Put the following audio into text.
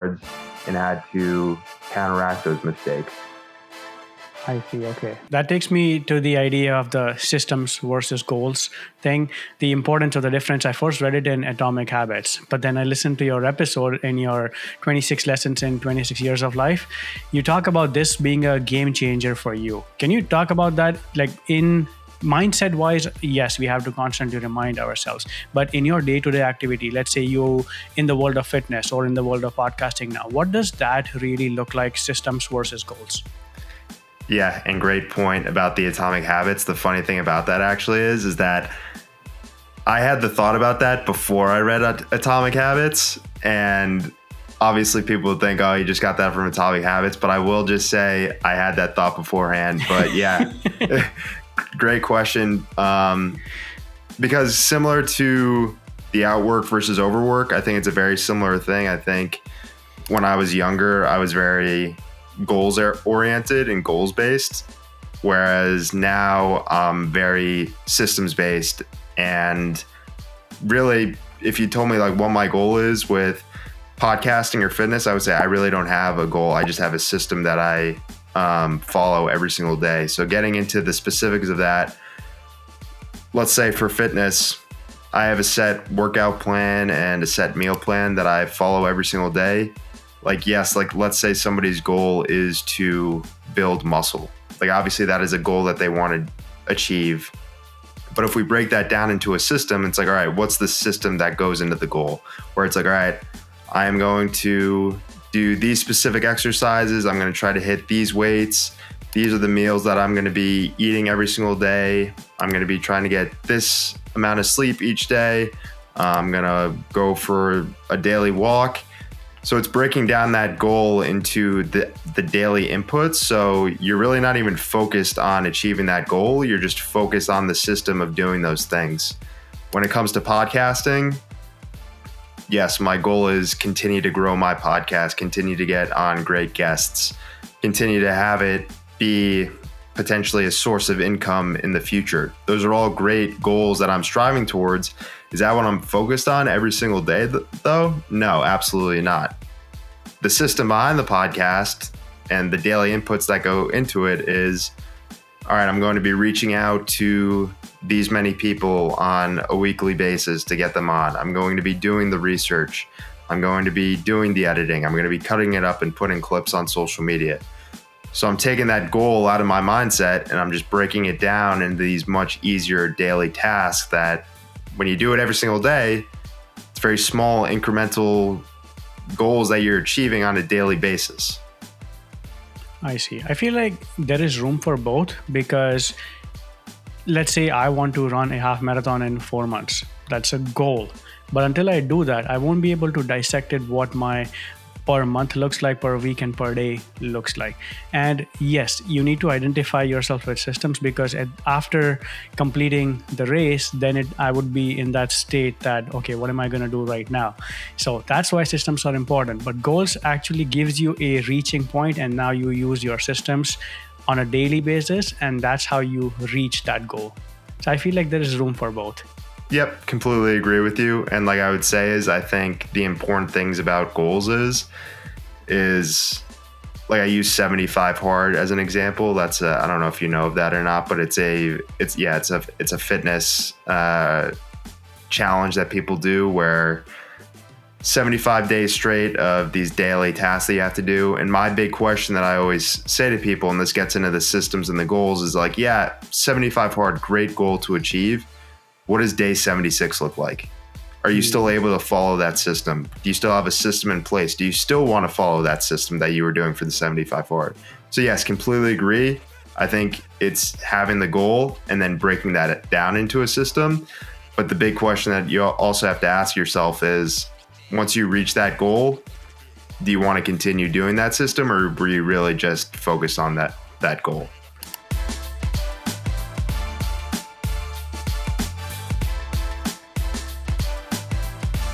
and had to counteract those mistakes. I see. Okay. That takes me to the idea of the systems versus goals thing, the importance of the difference. I first read it in Atomic Habits, but then I listened to your episode in your 26 lessons in 26 years of life. You talk about this being a game changer for you. Can you talk about that? Like in mindset wise, yes, we have to constantly remind ourselves, but in your day-to-day activity, let's say you in the world of fitness or in the world of podcasting now, what does that really look like, systems versus goals? Yeah, and great point about the Atomic Habits. The funny thing about that actually is that I had the thought about that before I read Atomic Habits, and obviously people would think, oh, you just got that from Atomic Habits, but I will just say I had that thought beforehand. But yeah, great question. Because similar to the outwork versus overwork, I think it's a very similar thing. I think when I was younger, I was very goals oriented and goals based, whereas now I'm very systems based. And really, if you told me like what my goal is with podcasting or fitness, I would say I really don't have a goal. I just have a system that I follow every single day. So getting into the specifics of that, let's say for fitness, I have a set workout plan and a set meal plan that I follow every single day. Like, yes, like let's say somebody's goal is to build muscle. Like obviously that is a goal that they want to achieve. But if we break that down into a system, it's like, all right, what's the system that goes into the goal? Where it's like, all right, I am going to do these specific exercises. I'm going to try to hit these weights. These are the meals that I'm going to be eating every single day. I'm going to be trying to get this amount of sleep each day. I'm going to go for a daily walk. So it's breaking down that goal into the daily inputs. So you're really not even focused on achieving that goal. You're just focused on the system of doing those things. When it comes to podcasting, yes, my goal is continue to grow my podcast, continue to get on great guests, continue to have it be potentially a source of income in the future. Those are all great goals that I'm striving towards. Is that what I'm focused on every single day though? No, absolutely not. The system behind the podcast and the daily inputs that go into it is, all right, I'm going to be reaching out to these many people on a weekly basis to get them on. I'm going to be doing the research. I'm going to be doing the editing. I'm going to be cutting it up and putting clips on social media. So I'm taking that goal out of my mindset and I'm just breaking it down into these much easier daily tasks that when you do it every single day, it's very small incremental goals that you're achieving on a daily basis. I see. I feel like there is room for both because let's say I want to run a half marathon in 4 months. That's a goal. But until I do that, I won't be able to dissect it what my per month looks like, per week and per day looks like. And yes, you need to identify yourself with systems because after completing the race, then I would be in that state that, okay, what am I going to do right now? So that's why systems are important. But goals actually gives you a reaching point, and now you use your systems on a daily basis, and that's how you reach that goal. So I feel like there is room for both. Yep, completely agree with you. And like I would say is I think the important things about goals is like I use 75 hard as an example. That's I don't know if you know of that or not, but it's a fitness challenge that people do where 75 days straight of these daily tasks that you have to do. And my big question that I always say to people, and this gets into the systems and the goals, is like, yeah, 75 hard, great goal to achieve. What does day 76 look like? Are you still able to follow that system? Do you still have a system in place? Do you still want to follow that system that you were doing for the 75 hard? So yes, completely agree. I think it's having the goal and then breaking that down into a system. But the big question that you also have to ask yourself is, once you reach that goal, do you want to continue doing that system, or were you really just focused on that goal?